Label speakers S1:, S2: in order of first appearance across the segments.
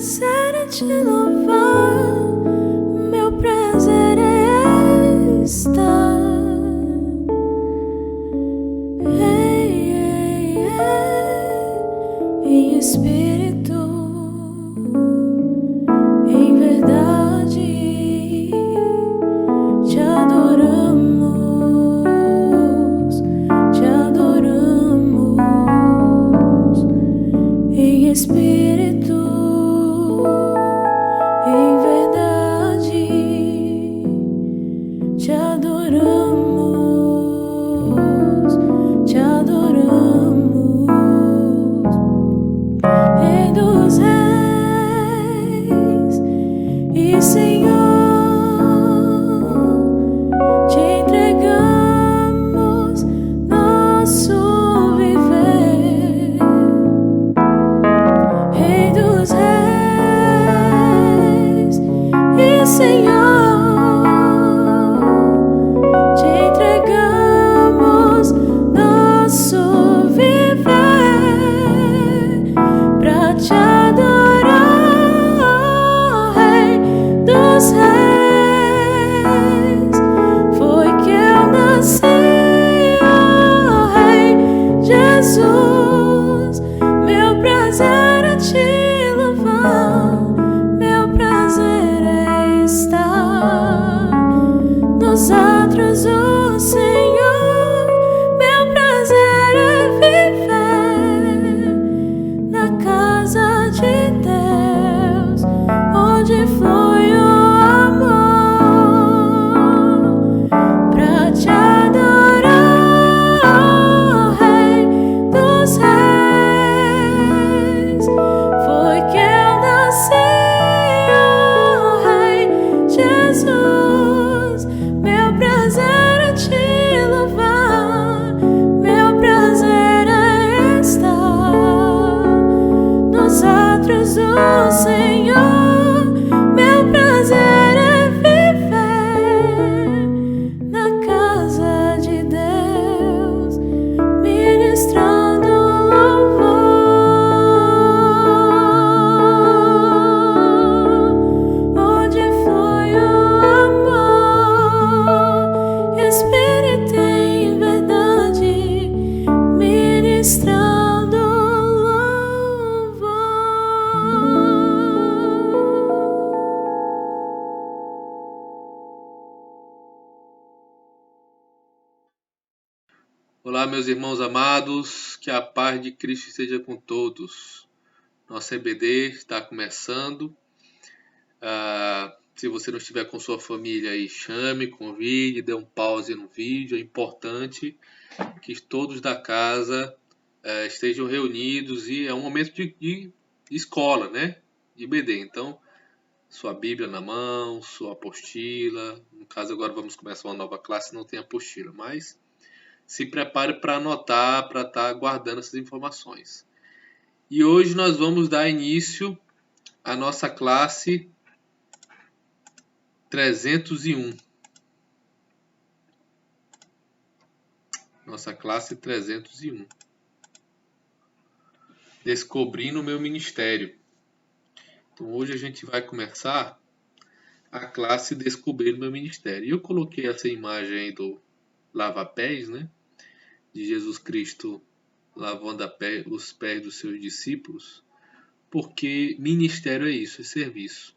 S1: prazer é te louvar, meu prazer é estar em espírito, em verdade, te adoramos, em espírito, em verdade, te adoramos, te adoramos, Rei dos Reis e Senhor, te entregamos nosso viver, Rei dos Reis e Senhor. Atos, oh Senhor, meu prazer é viver na casa de Deus, onde flui o amor, pra te adorar, oh Rei dos Reis. Foi que eu nasci, oh Rei Jesus. Meu prazer é te louvar, meu prazer é estar nos átrios do Senhor. Meu prazer é viver na casa de Deus, ministrando louvor, onde flui o amor, Espírito em verdade, ministrando louvor.
S2: Olá, meus irmãos amados, que a paz de Cristo esteja com todos. Nosso EBD está começando. Se você não estiver com sua família aí, chame, convide, dê um pause no vídeo. É importante que todos da casa estejam reunidos e é um momento de escola, né? De EBD. Então, sua Bíblia na mão, sua apostila. No caso, agora vamos começar uma nova classe, não tem apostila, mas se prepare para anotar, para estar guardando essas informações. E hoje nós vamos dar início à nossa classe 301. Nossa classe 301. Descobrindo o meu ministério. Então hoje a gente vai começar a classe Descobrindo o meu ministério. E eu coloquei essa imagem aí do lava-pés, né? De Jesus Cristo lavando os pés dos seus discípulos, porque ministério é isso, é serviço.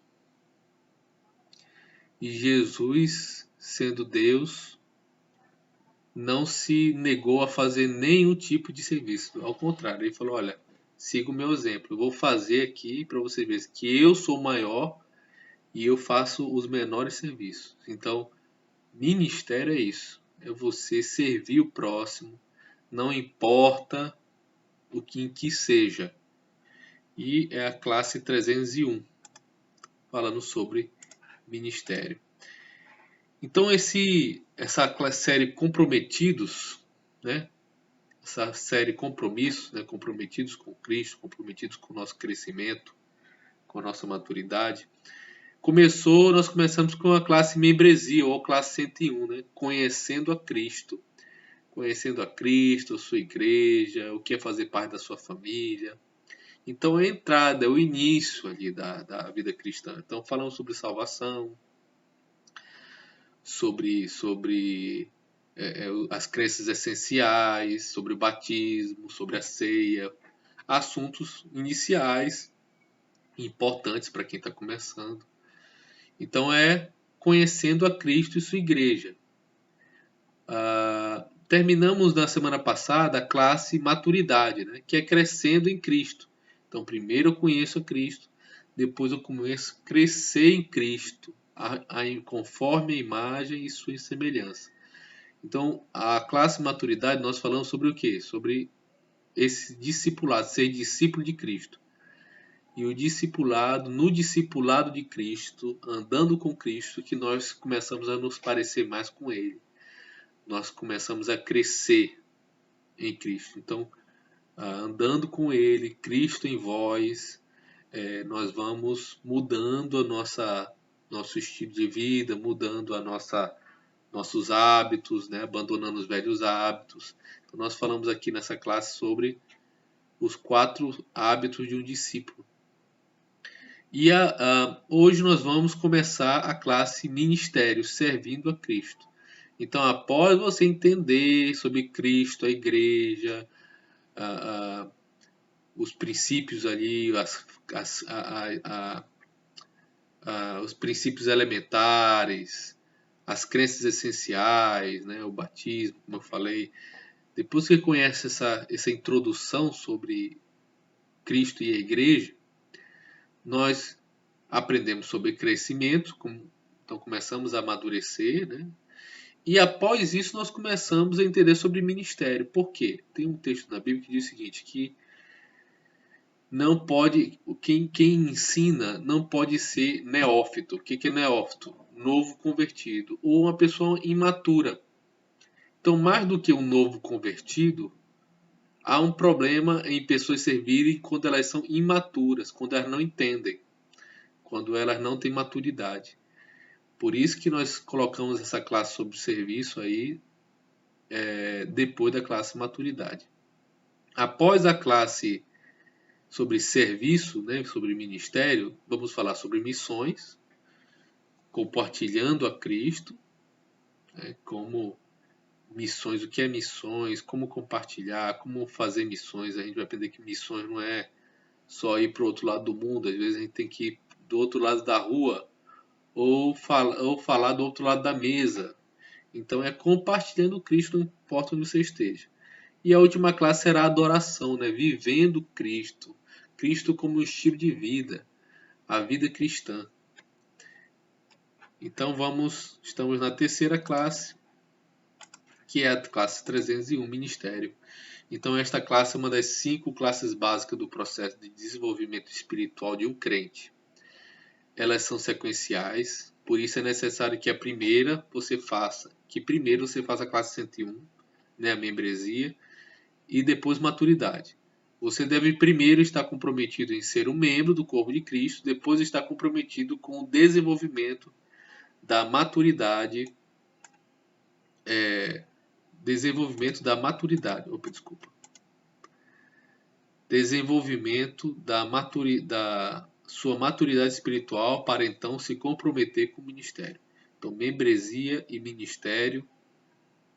S2: E Jesus, sendo Deus, não se negou a fazer nenhum tipo de serviço. Ao contrário, ele falou, olha, siga o meu exemplo. Eu vou fazer aqui para você ver que eu sou maior e eu faço os menores serviços. Então, ministério é isso. É você servir o próximo, não importa o que seja. E é a classe 301, falando sobre ministério. Então essa série Comprometidos, né? Essa série Compromissos, né? Comprometidos com Cristo, comprometidos com o nosso crescimento, com a nossa maturidade. Nós começamos com a classe Membresia, ou classe 101, né? Conhecendo a Cristo. Conhecendo a Cristo, a sua igreja, o que é fazer parte da sua família. Então é a entrada, é o início ali da vida cristã. Então falamos sobre salvação, sobre as crenças essenciais, sobre o batismo, sobre a ceia, assuntos iniciais importantes para quem está começando. Então é conhecendo a Cristo e sua igreja. Terminamos na semana passada a classe maturidade, né, que é crescendo em Cristo. Então primeiro eu conheço a Cristo, depois eu começo a crescer em Cristo, conforme a imagem e sua semelhança. Então, a classe maturidade, nós falamos sobre o quê? Sobre esse discipulado, ser discípulo de Cristo. E o discipulado, no discipulado de Cristo, andando com Cristo, que nós começamos a nos parecer mais com Ele. Nós começamos a crescer em Cristo. Então, andando com Ele, Cristo em vós, nós vamos mudando nosso estilo de vida, mudando nossos hábitos, né? Abandonando os velhos hábitos. Então, nós falamos aqui nessa classe sobre os 4 hábitos de um discípulo. E hoje nós vamos começar a classe ministério, servindo a Cristo. Então, após você entender sobre Cristo, a igreja, os princípios ali, os princípios elementares, as crenças essenciais, né, o batismo, como eu falei. Depois que conhece essa introdução sobre Cristo e a igreja, nós aprendemos sobre crescimento, então começamos a amadurecer, né? E após isso nós começamos a entender sobre ministério. Por quê? Tem um texto na Bíblia que diz o seguinte, que não pode, quem ensina não pode ser neófito. O que é neófito? Novo convertido, ou uma pessoa imatura. Então, mais do que um novo convertido, há um problema em pessoas servirem quando elas são imaturas, quando elas não entendem, quando elas não têm maturidade. Por isso que nós colocamos essa classe sobre serviço aí depois da classe maturidade. Após a classe sobre serviço, né, sobre ministério, vamos falar sobre missões, compartilhando a Cristo, né, como missões, o que é missões, como compartilhar, como fazer missões. A gente vai aprender que missões não é só ir para o outro lado do mundo, às vezes a gente tem que ir do outro lado da rua ou falar do outro lado da mesa. Então é compartilhando Cristo, não importa onde você esteja. E a última classe será a adoração, né? Vivendo Cristo. Cristo como estilo de vida, a vida cristã. Então estamos na terceira classe, que é a classe 301, Ministério. Então esta classe é uma das 5 classes básicas do processo de desenvolvimento espiritual de um crente. Elas são sequenciais, por isso é necessário que primeiro você faça a classe 101, né, a membresia, e depois maturidade. Você deve primeiro estar comprometido em ser um membro do corpo de Cristo, depois estar comprometido com o desenvolvimento da maturidade, desenvolvimento da sua maturidade espiritual para então se comprometer com o ministério. Então, membresia e ministério,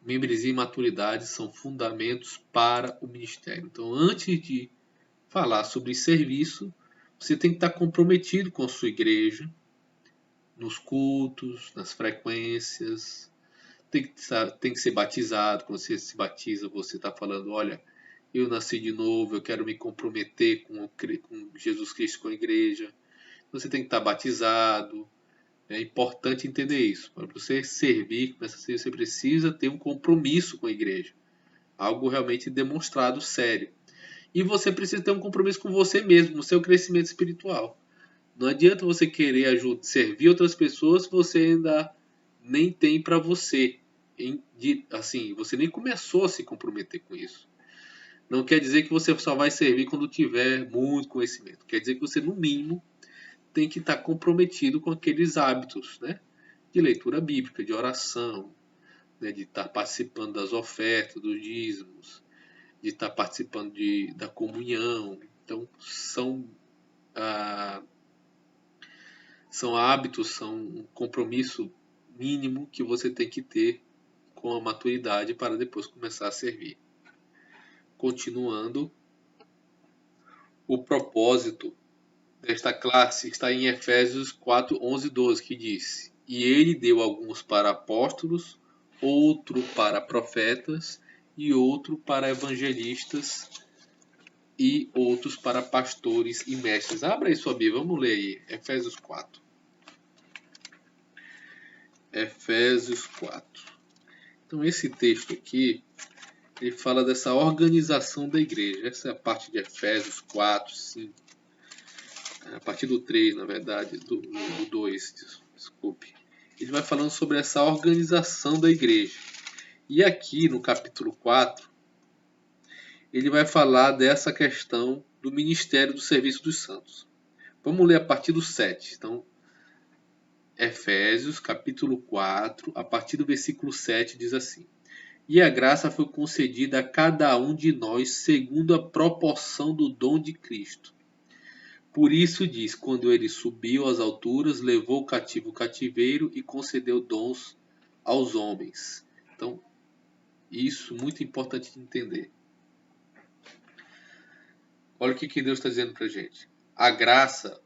S2: membresia e maturidade são fundamentos para o ministério. Então, antes de falar sobre serviço, você tem que estar comprometido com a sua igreja, nos cultos, nas frequências, tem que ser batizado. Quando você se batiza, você está falando, olha, eu nasci de novo, eu quero me comprometer com Jesus Cristo, com a igreja. Você tem que estar batizado. É importante entender isso. Para você servir, você precisa ter um compromisso com a igreja. Algo realmente demonstrado sério. E você precisa ter um compromisso com você mesmo, no seu crescimento espiritual. Não adianta você querer servir outras pessoas se você ainda nem tem para você. Assim, você nem começou a se comprometer com isso. Não quer dizer que você só vai servir quando tiver muito conhecimento. Quer dizer que você, no mínimo, tem que estar comprometido com aqueles hábitos, né? De leitura bíblica, de oração, né? De estar participando das ofertas, dos dízimos, de estar participando da comunhão, Então, são hábitos, são um compromisso mínimo que você tem que ter com a maturidade para depois começar a servir. Continuando, o propósito desta classe está em Efésios 4, 11 e 12, que diz: E ele deu alguns para apóstolos, outro para profetas, e outro para evangelistas, e outros para pastores e mestres. Abra aí sua Bíblia, vamos ler aí, Efésios 4. Efésios 4. Então esse texto aqui, ele fala dessa organização da igreja. Essa é a parte de Efésios 4, 5. A partir do 3, na verdade, do 2, desculpe. Ele vai falando sobre essa organização da igreja. E aqui no capítulo 4, ele vai falar dessa questão do ministério do serviço dos santos. Vamos ler a partir do 7. Então, Efésios, capítulo 4, a partir do versículo 7, diz assim: E a graça foi concedida a cada um de nós segundo a proporção do dom de Cristo. Por isso diz, quando ele subiu às alturas, levou cativo o cativeiro e concedeu dons aos homens. Então, isso é muito importante de entender. Olha o que Deus está dizendo para a gente. A graça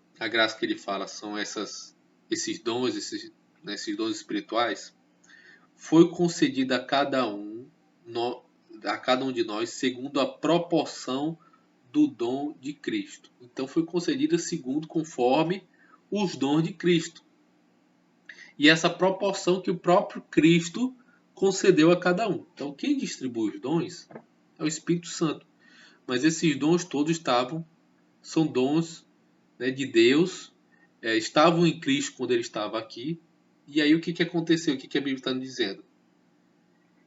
S2: que ele fala são esses dons, esses dons espirituais, foi concedida a cada um de nós segundo a proporção do dom de Cristo. Então foi concedida conforme os dons de Cristo. E essa proporção que o próprio Cristo concedeu a cada um. Então quem distribui os dons é o Espírito Santo. Mas esses dons todos são dons, né, de Deus, estavam em Cristo quando ele estava aqui. E aí o que aconteceu? O que a Bíblia está nos dizendo?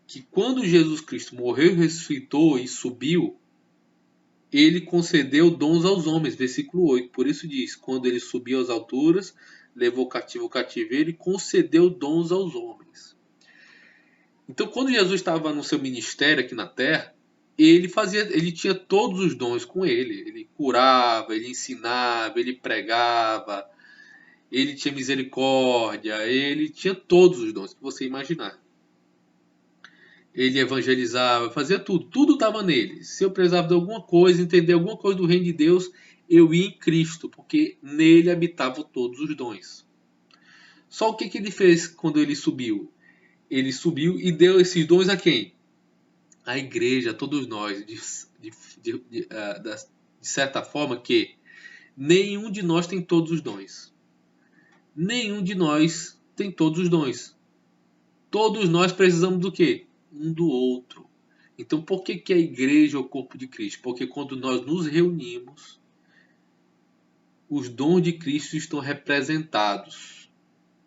S2: Que quando Jesus Cristo morreu, ressuscitou e subiu, ele concedeu dons aos homens, versículo 8. Por isso diz, quando ele subiu às alturas, levou cativo o cativeiro e concedeu dons aos homens. Então, quando Jesus estava no seu ministério aqui na terra, ele tinha todos os dons com ele. Ele curava, ele ensinava, ele pregava, ele tinha misericórdia, ele tinha todos os dons que você imaginar. Ele evangelizava, fazia tudo. Tudo estava nele. Se eu precisava de alguma coisa, entender alguma coisa do reino de Deus, eu ia em Cristo, porque nele habitavam todos os dons. Só o que ele fez quando ele subiu? Ele subiu e deu esses dons a quem? A igreja, a todos nós. De certa forma que nenhum de nós tem todos os dons. Nenhum de nós tem todos os dons. Todos nós precisamos do quê? Um do outro. Então, por que a igreja é o corpo de Cristo? Porque quando nós nos reunimos, os dons de Cristo estão representados.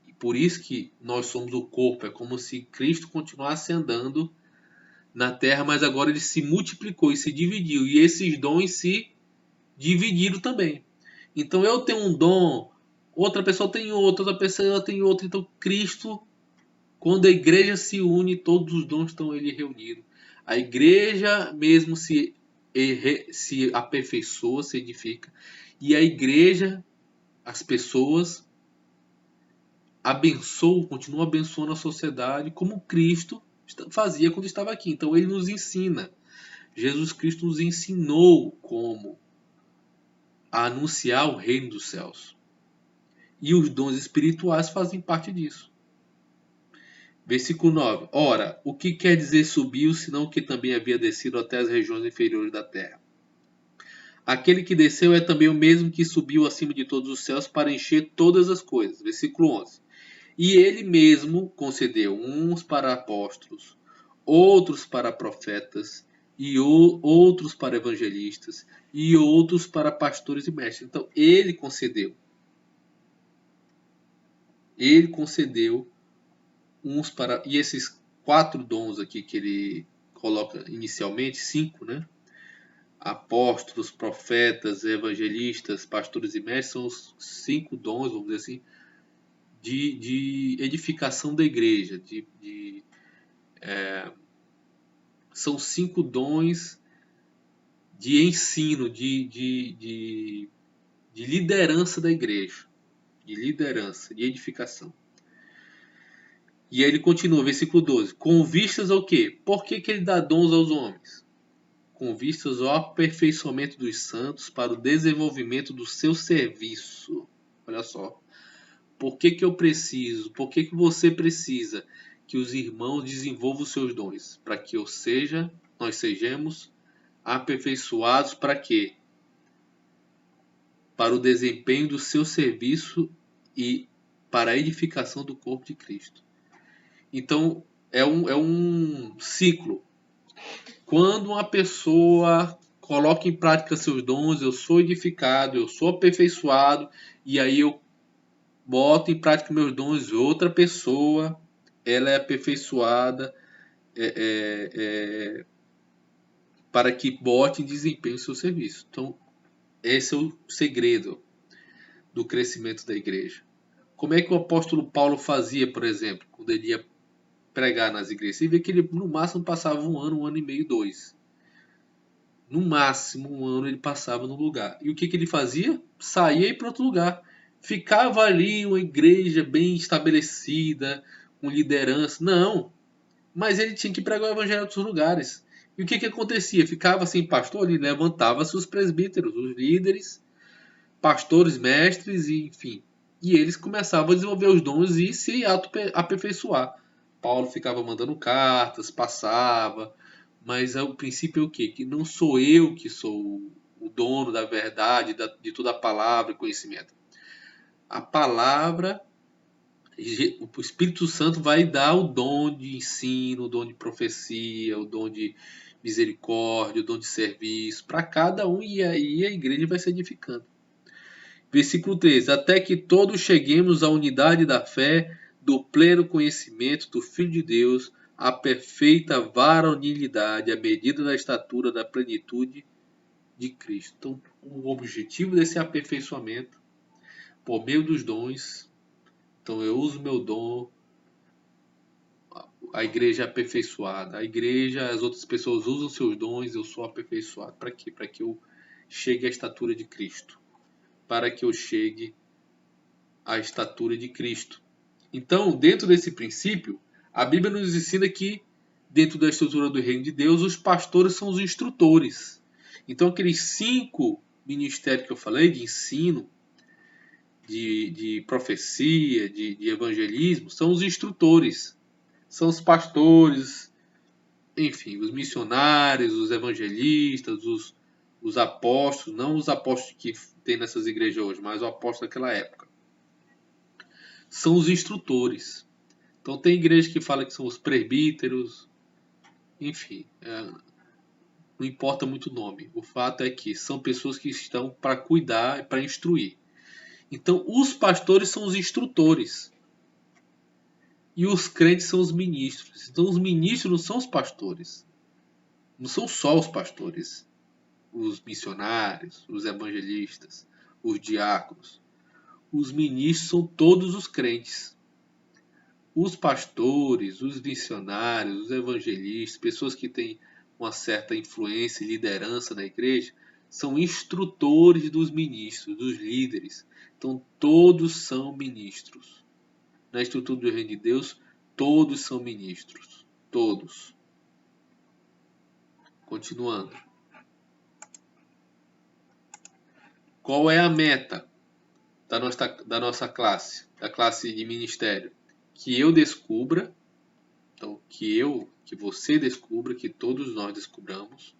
S2: E por isso que nós somos o corpo. É como se Cristo continuasse andando na terra, mas agora ele se multiplicou e se dividiu. E esses dons se dividiram também. Então, eu tenho um dom, outra pessoa tem outro, outra pessoa tem outro. Então, Cristo, quando a igreja se une, todos os dons estão ali reunidos. A igreja mesmo se aperfeiçoa, se edifica. E a igreja, as pessoas, continuam abençoando a sociedade como Cristo fazia quando estava aqui. Então ele nos ensina. Jesus Cristo nos ensinou como anunciar o reino dos céus. E os dons espirituais fazem parte disso. Versículo 9. Ora, o que quer dizer subiu, senão que também havia descido até as regiões inferiores da terra? Aquele que desceu é também o mesmo que subiu acima de todos os céus para encher todas as coisas. Versículo 11. E ele mesmo concedeu uns para apóstolos, outros para profetas, e outros para evangelistas, e outros para pastores e mestres. Então, ele concedeu. Ele concedeu uns para... E esses 4 dons aqui que ele coloca inicialmente, 5, né? Apóstolos, profetas, evangelistas, pastores e mestres, são os 5 dons, vamos dizer assim, de edificação da igreja. São 5 dons de ensino, de liderança da igreja, de liderança, de edificação. E aí ele continua, versículo 12. Com vistas ao quê? Por que ele dá dons aos homens? Com vistas ao aperfeiçoamento dos santos para o desenvolvimento do seu serviço. Olha só. Por que eu preciso? Por que você precisa que os irmãos desenvolvam os seus dons? Para que nós sejamos aperfeiçoados para quê? Para o desempenho do seu serviço e para a edificação do corpo de Cristo. Então, é um ciclo. Quando uma pessoa coloca em prática seus dons, eu sou edificado, eu sou aperfeiçoado, e aí eu boto em prática meus dons, outra pessoa, ela é aperfeiçoada para que bote em desempenho o seu serviço. Então, esse é o segredo do crescimento da igreja. Como é que o apóstolo Paulo fazia, por exemplo, quando ele ia pregar nas igrejas? Você vê que ele no máximo passava um ano e meio, 2. No máximo um ano ele passava no lugar. E o que ele fazia? Saía e ia para outro lugar. Ficava ali uma igreja bem estabelecida, com liderança. Não. Mas ele tinha que pregar o evangelho em outros lugares. E o que acontecia? Ficava sem pastor, ali levantava-se os presbíteros, os líderes, pastores, mestres, e enfim. E eles começavam a desenvolver os dons e se aperfeiçoar. Paulo ficava mandando cartas, passava, mas o princípio é o quê? Que não sou eu que sou o dono da verdade, de toda a palavra e conhecimento. A palavra, o Espírito Santo vai dar o dom de ensino, o dom de profecia, o dom de misericórdia, o dom de serviço para cada um, e aí a igreja vai se edificando. Versículo 13. Até que todos cheguemos à unidade da fé, do pleno conhecimento do Filho de Deus, à perfeita varonilidade, à medida da estatura da plenitude de Cristo. Então, o objetivo desse aperfeiçoamento, por meio dos dons, então eu uso meu dom, a igreja é aperfeiçoada, a igreja, as outras pessoas usam seus dons, eu sou aperfeiçoado. Para quê? Para que eu chegue à estatura de Cristo. Para que eu chegue à estatura de Cristo. Então, dentro desse princípio, a Bíblia nos ensina que, dentro da estrutura do reino de Deus, os pastores são os instrutores. Então, aqueles 5 ministérios que eu falei, de ensino, de profecia, de evangelismo, são os instrutores. São os pastores, enfim, os missionários, os evangelistas, os apóstolos, não os apóstolos que tem nessas igrejas hoje, mas o apóstolo daquela época. São os instrutores. Então tem igreja que fala que são os presbíteros, enfim, não importa muito o nome. O fato é que são pessoas que estão para cuidar, para instruir. Então os pastores são os instrutores. E os crentes são os ministros. Então os ministros não são os pastores. Não são só os pastores. Os missionários, os evangelistas, os diáconos. Os ministros são todos os crentes. Os pastores, os missionários, os evangelistas, pessoas que têm uma certa influência e liderança na igreja, são instrutores dos ministros, dos líderes. Então todos são ministros. Na estrutura do reino de Deus, todos são ministros. Todos. Continuando. Qual é a meta da nossa classe, da classe de ministério? Que eu descubra, então que você descubra, que todos nós descubramos,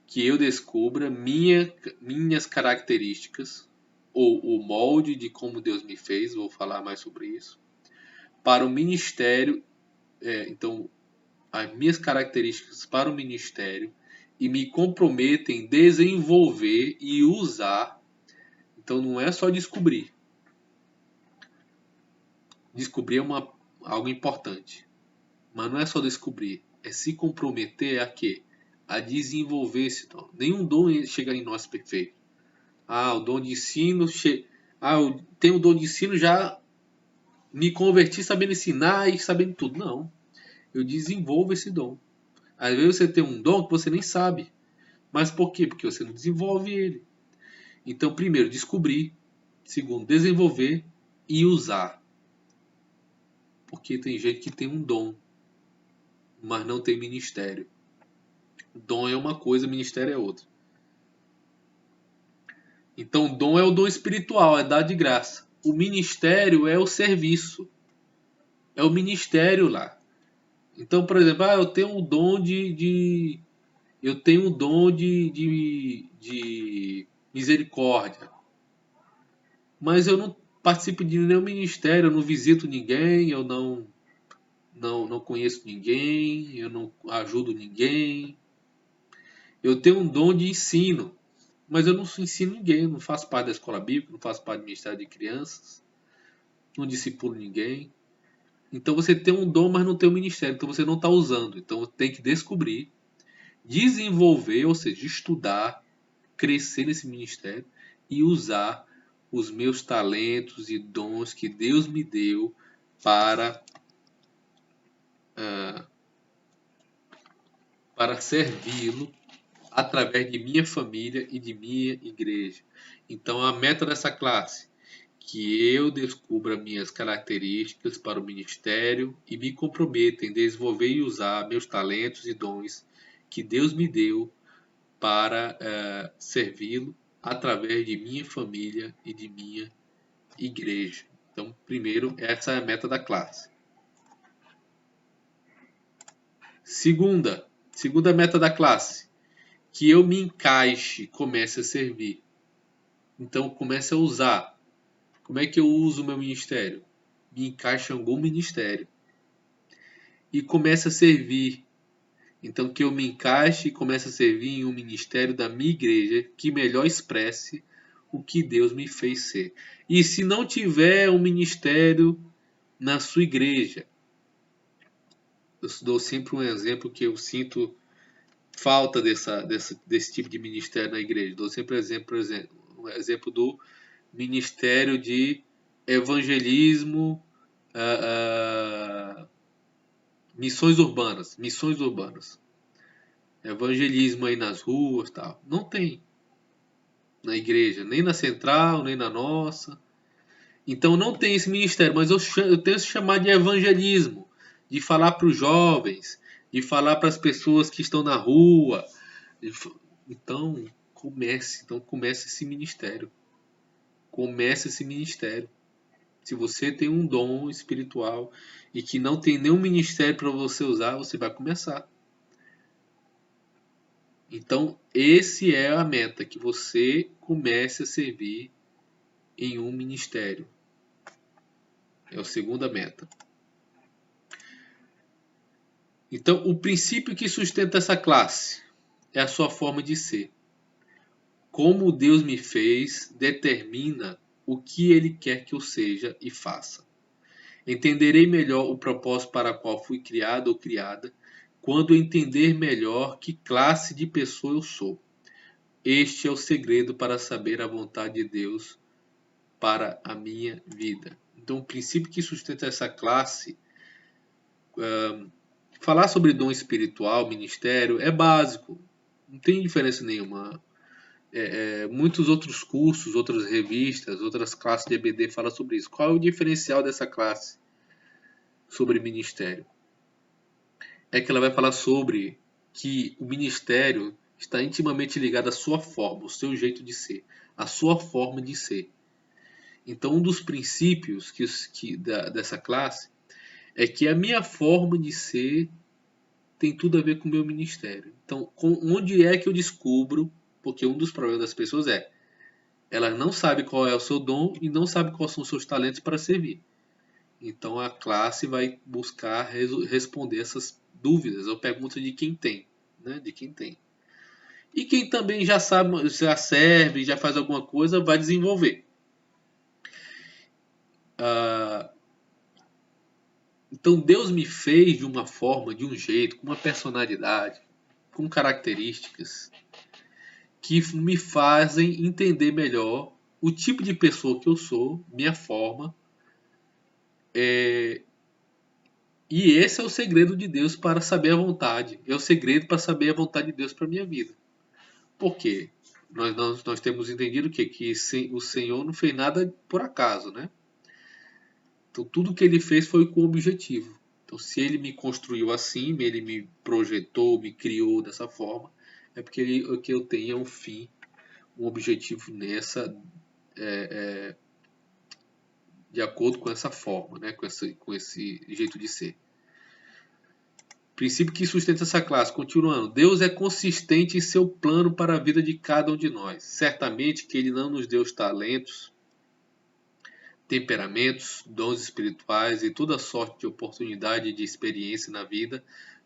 S2: que eu descubra minhas características, ou o molde de como Deus me fez, vou falar mais sobre isso, para o ministério, então as minhas características para o ministério, e me comprometo em desenvolver e usar. Então não é só descobrir. Descobrir é algo importante. Mas não é só descobrir. É se comprometer a quê? A desenvolver esse dom. Nenhum dom chega em nós perfeito. O dom de ensino... eu tenho o dom de ensino, já me converti sabendo ensinar e sabendo tudo. Não. Eu desenvolvo esse dom. Às vezes você tem um dom que você nem sabe. Mas por quê? Porque você não desenvolve ele. Então, primeiro, descobrir. Segundo, desenvolver e usar. Porque tem gente que tem um dom, mas não tem ministério. Dom é uma coisa, ministério é outra. Então, dom é o dom espiritual, é dar de graça. O ministério é o serviço. É o ministério lá. Então, por exemplo, eu tenho um dom eu tenho um dom de misericórdia, mas eu não participo de nenhum ministério, eu não visito ninguém, eu não conheço ninguém, eu não ajudo ninguém. Eu tenho um dom de ensino, mas eu não ensino ninguém, eu não faço parte da escola bíblica, não faço parte do ministério de crianças, não discipulo ninguém. Então você tem um dom, mas não tem um ministério, então você não está usando. Então tem que descobrir, desenvolver, ou seja, estudar, crescer nesse ministério e usar os meus talentos e dons que Deus me deu para, ah, para servi-lo através de minha família e de minha igreja. Então a meta dessa classe, que eu descubra minhas características para o ministério e me comprometa em desenvolver e usar meus talentos e dons que Deus me deu para servi-lo através de minha família e de minha igreja. Então, primeiro, essa é a meta da classe. Segunda meta da classe, que eu me encaixe, comece a servir. Então, comece a usar. Como é que eu uso o meu ministério? Me encaixe em algum ministério. E comece a servir. Então, que eu me encaixe e comece a servir em um ministério da minha igreja que melhor expresse o que Deus me fez ser. E se não tiver um ministério na sua igreja, eu dou sempre um exemplo que eu sinto falta desse tipo de ministério na igreja. Dou sempre um exemplo do ministério de evangelismo, missões urbanas, evangelismo aí nas ruas, tal. Não tem na igreja, nem na central, nem na nossa. Então não tem esse ministério, mas eu tenho esse chamado de evangelismo, de falar para os jovens, de falar para as pessoas que estão na rua. Então comece esse ministério. Comece esse ministério. Se você tem um dom espiritual e que não tem nenhum ministério para você usar, você vai começar. Então, esse é a meta, que você comece a servir em um ministério. É a segunda meta. Então, o princípio que sustenta essa classe é a sua forma de ser. Como Deus me fez determina o que Ele quer que eu seja e faça. Entenderei melhor o propósito para o qual fui criado ou criada quando entender melhor que classe de pessoa eu sou. Este é o segredo para saber a vontade de Deus para a minha vida. Então, o princípio que sustenta essa classe, falar sobre dom espiritual, ministério, é básico. Não tem diferença nenhuma. Muitos outros cursos, outras revistas, outras classes de EBD falam sobre isso. Qual é o diferencial dessa classe sobre ministério? É que ela vai falar sobre que o ministério está intimamente ligado à sua forma, ao seu jeito de ser, à sua forma de ser. Então, um dos princípios dessa classe é que a minha forma de ser tem tudo a ver com o meu ministério. Então, onde é que eu descubro? Porque um dos problemas das pessoas ela não sabe qual é o seu dom e não sabe quais são os seus talentos para servir. Então, a classe vai buscar responder essas dúvidas ou perguntas de quem tem, né? De quem tem. E quem também já sabe, já serve, já faz alguma coisa, vai desenvolver. Então Deus me fez de uma forma, de um jeito, com uma personalidade, com características que me fazem entender melhor o tipo de pessoa que eu sou, minha forma. E esse é o segredo de Deus para saber a vontade. É o segredo para saber a vontade de Deus para minha vida. Por quê? Nós temos entendido que o Senhor não fez nada por acaso, né? Então, tudo que ele fez foi com objetivo. Então, se ele me construiu assim, ele me projetou, me criou dessa forma, é porque que eu tenha um fim, um objetivo de acordo com essa forma, né? Com esse jeito de ser. Princípio que sustenta essa classe. Continuando, Deus é consistente em seu plano para a vida de cada um de nós. Certamente que Ele não nos deu os talentos, temperamentos, dons espirituais e toda sorte de oportunidade e de experiência na vida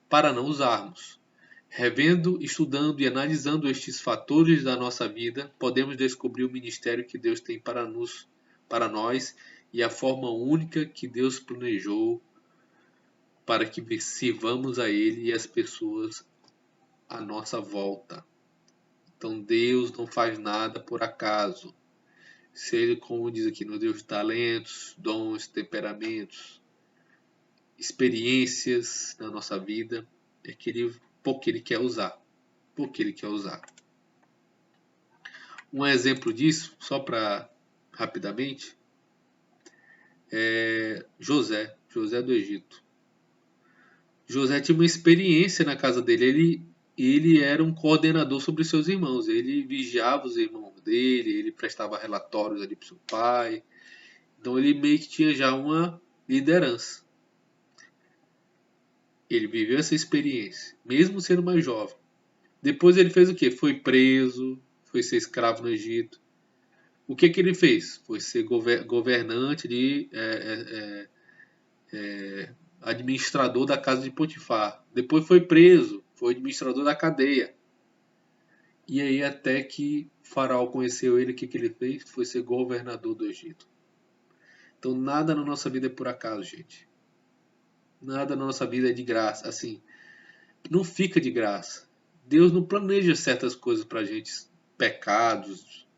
S2: para não usarmos. Revendo, estudando e analisando estes fatores da nossa vida, podemos descobrir o ministério que Deus tem para nós e a forma única que Deus planejou para que sirvamos a Ele e as pessoas à nossa volta. Então Deus não faz nada por acaso. Seja como diz aqui, nos Deus talentos, dons, temperamentos, experiências na nossa vida, porque Ele quer usar. Porque Ele quer usar. Um exemplo disso, só para rapidamente, é José do Egito. José tinha uma experiência na casa dele. Ele era um coordenador sobre seus irmãos. Ele vigiava os irmãos dele, ele prestava relatórios ali para o seu pai. Então ele meio que tinha já uma liderança. Ele viveu essa experiência, mesmo sendo mais jovem. Depois ele fez o quê? Foi preso, foi ser escravo no Egito. O que ele fez? Foi ser governante administrador da casa de Potifar. Depois foi preso, foi administrador da cadeia. E aí até que Faraó conheceu ele, o que ele fez? Foi ser governador do Egito. Então nada na nossa vida é por acaso, gente. Nada na nossa vida é de graça. Assim, não fica de graça. Deus não planeja certas coisas pra gente. Pecados,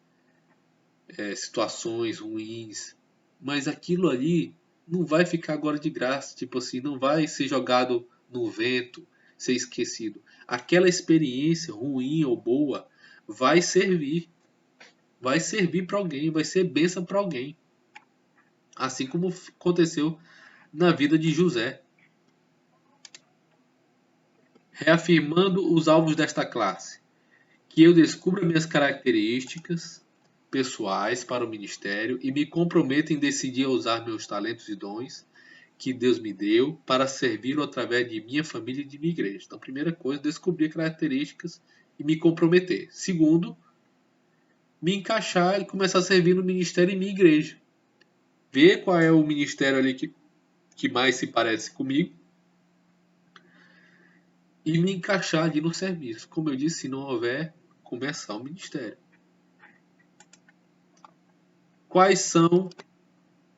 S2: situações ruins. Mas aquilo ali não vai ficar agora de graça. Tipo assim, não vai ser jogado no vento, ser esquecido. Aquela experiência, ruim ou boa, vai servir. Vai servir para alguém, vai ser bênção para alguém. Assim como aconteceu na vida de José. Reafirmando os alvos desta classe. Que eu descubra minhas características pessoais para o ministério e me comprometo em decidir a usar meus talentos e dons que Deus me deu para servi-lo através de minha família e de minha igreja. Então, primeira coisa, descobrir características e me comprometer. Segundo, me encaixar e começar a servir no ministério em minha igreja. Ver qual é o ministério ali que mais se parece comigo e me encaixar ali no serviço. Como eu disse, se não houver, começar o ministério. Quais são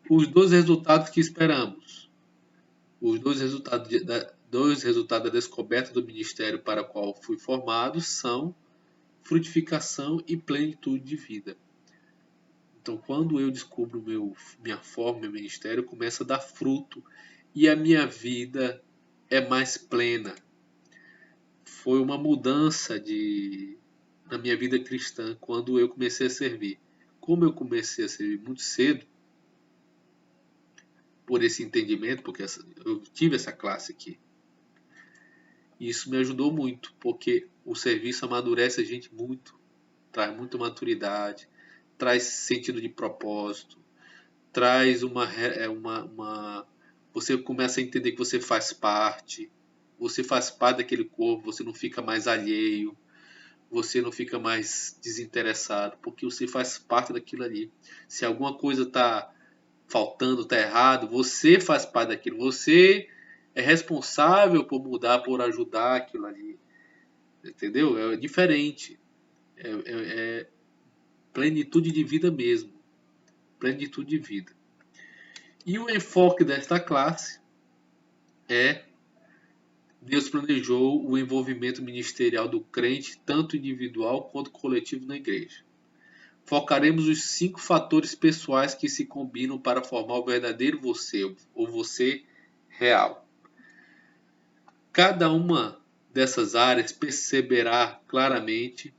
S2: os dois resultados que esperamos? Os dois resultados da descoberta do ministério para o qual fui formado são frutificação e plenitude de vida. Então, quando eu descubro minha forma, meu ministério, começa a dar fruto e a minha vida é mais plena. Foi uma mudança na minha vida cristã quando eu comecei a servir. Como eu comecei a servir muito cedo, por esse entendimento, porque eu tive essa classe aqui, isso me ajudou muito, porque o serviço amadurece a gente muito, traz muita maturidade, traz sentido de propósito, traz você começa a entender que você faz parte daquele corpo, você não fica mais alheio, você não fica mais desinteressado, porque você faz parte daquilo ali. Se alguma coisa está faltando, está errado, você faz parte daquilo, você é responsável por mudar, por ajudar aquilo ali, entendeu? É diferente, é plenitude de vida mesmo, plenitude de vida. E o enfoque desta classe é Deus planejou o envolvimento ministerial do crente, tanto individual quanto coletivo na igreja. Focaremos os 5 fatores pessoais que se combinam para formar o verdadeiro você, ou você real. Cada uma dessas áreas perceberá claramente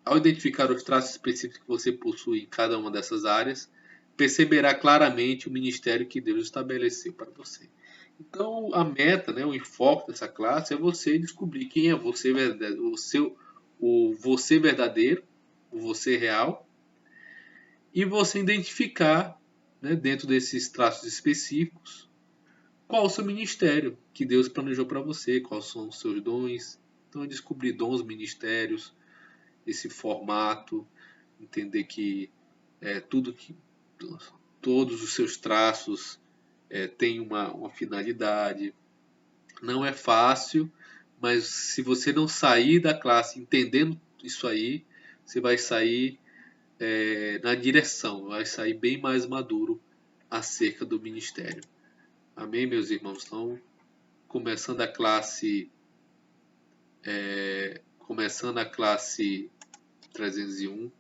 S2: ao identificar os traços específicos que você possui em cada uma dessas áreas, perceberá claramente o ministério que Deus estabeleceu para você. Então, a meta, né, o enfoque dessa classe é você descobrir quem é você verdadeiro, o você verdadeiro, o você real, e você identificar, né, dentro desses traços específicos, qual o seu ministério que Deus planejou para você, quais são os seus dons. Então, é descobrir dons, ministérios, esse formato, entender que tudo que todos os seus traços têm uma finalidade. Não é fácil, mas se você não sair da classe entendendo isso aí, você vai sair na direção, vai sair bem mais maduro acerca do ministério. Amém, meus irmãos? Então, começando a classe 301,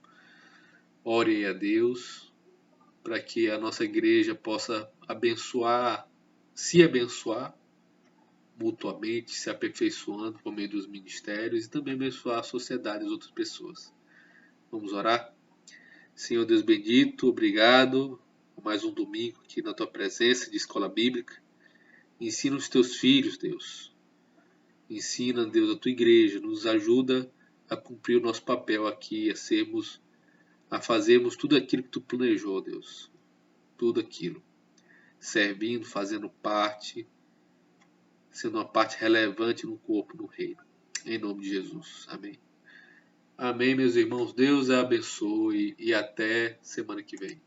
S2: ore a Deus para que a nossa igreja possa se abençoar mutuamente, se aperfeiçoando por meio dos ministérios e também abençoar a sociedade e as outras pessoas. Vamos orar? Senhor Deus bendito, obrigado por mais um domingo aqui na tua presença de escola bíblica. Ensina os teus filhos, Deus. Ensina, Deus, a tua igreja. Nos ajuda a cumprir o nosso papel aqui, a fazermos tudo aquilo que tu planejou, Deus. Tudo aquilo. Servindo, fazendo parte, sendo uma parte relevante no corpo, no reino. Em nome de Jesus. Amém. Amém, meus irmãos. Deus abençoe e até semana que vem.